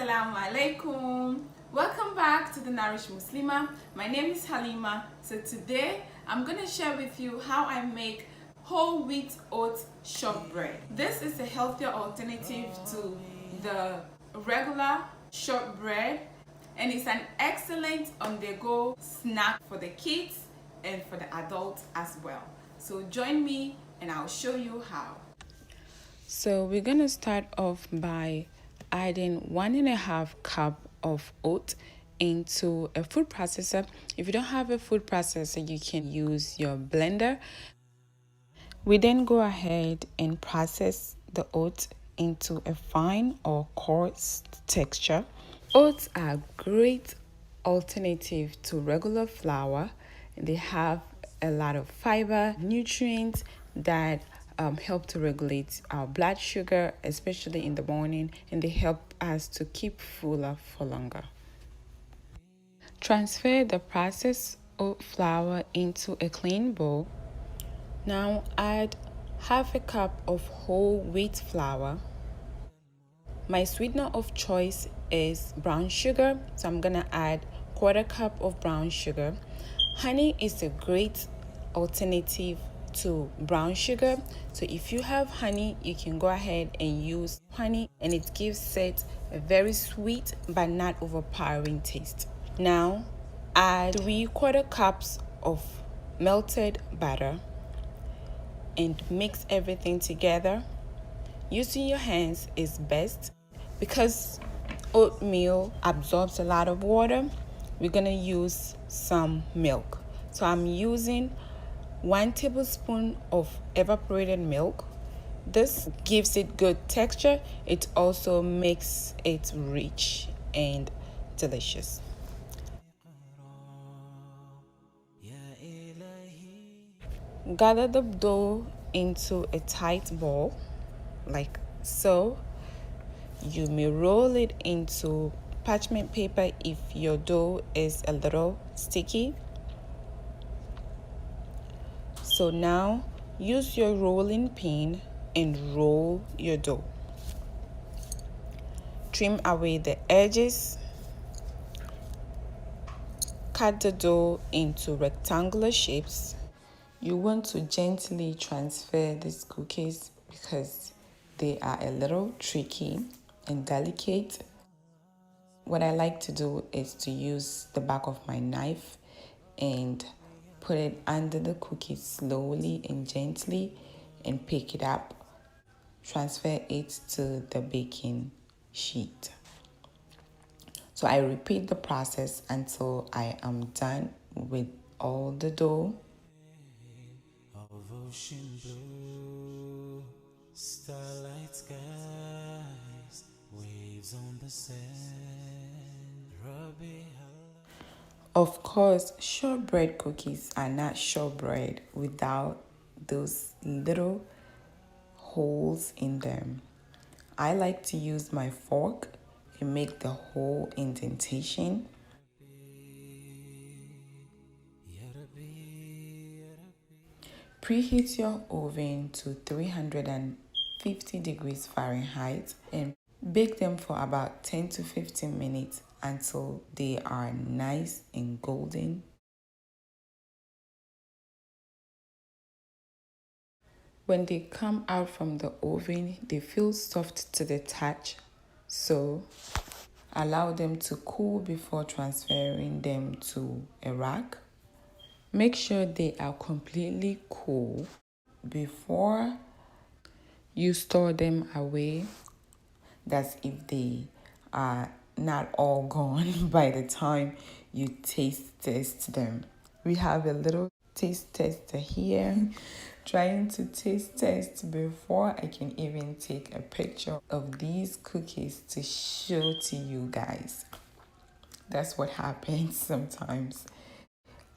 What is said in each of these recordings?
Assalamu alaikum. Welcome back to the Nourish Muslima. My name is Halima. So today I'm going to share with you how I make whole wheat oat shortbread. This is a healthier alternative to the regular shortbread, and it's an excellent on-the-go snack for the kids and for the adults as well. So join me and I'll show you how. So we're going to start off by adding 1.5 cup of oat into a food processor. If you don't have a food processor, you can use your blender. We then go ahead and process the oat into a fine or coarse texture. Oats are a great alternative to regular flour. They have a lot of fiber, nutrients that help to regulate our blood sugar, especially in the morning, and they help us to keep fuller for longer. Transfer the processed oat flour into a clean bowl. Now add 1/2 cup of whole wheat flour. My sweetener of choice is brown sugar, so I'm gonna add 1/4 cup of brown sugar. Honey is a great alternative to brown sugar, so if you have honey, you can go ahead and use honey, and it gives it a very sweet but not overpowering taste. Now add 3/4 cups of melted butter and mix everything together. Using your hands is best because oatmeal absorbs a lot of water. We're gonna use some milk. So I'm using 1 tablespoon of evaporated milk. This gives it good texture. It also makes it rich and delicious. Gather the dough into a tight ball, like so. You may roll it into parchment paper if your dough is a little sticky. So now use your rolling pin and roll your dough. Trim away the edges. Cut the dough into rectangular shapes. You want to gently transfer these cookies because they are a little tricky and delicate. What I like to do is to use the back of my knife and put it under the cookies slowly and gently and pick it up. Transfer it to the baking sheet. So I repeat the process until I am done with all the dough. Ocean blue, starlight skies, waves on the sand. Of course, shortbread cookies are not shortbread without those little holes in them. I like to use my fork and make the hole indentation. Preheat your oven to 350 degrees Fahrenheit and bake them for about 10 to 15 minutes until they are nice and golden. When they come out from the oven, they feel soft to the touch, so allow them to cool before transferring them to a rack. Make sure they are completely cool before you store them away. That's if they are not all gone by the time you taste test them. We have a little taste tester here trying to taste test before I can even take a picture of these cookies to show to you guys. That's what happens sometimes.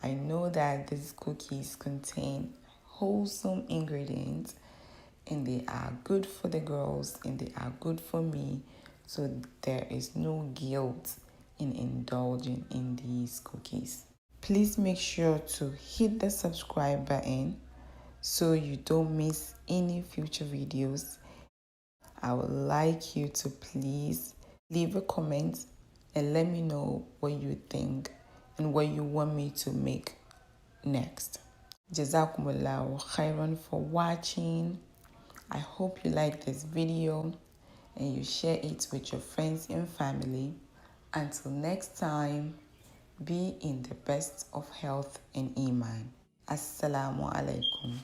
I know that these cookies contain wholesome ingredients and they are good for the girls and they are good for me, so there is no guilt in indulging in these cookies. Please make sure to hit the subscribe button so you don't miss any future videos. I would like you to please Leave a comment and let me know what you think and what you want me to make next. Jazakumullahu khairan for watching. I hope you like this video and you share it with your friends and family. Until next time, be in the best of health and iman. Assalamu alaikum.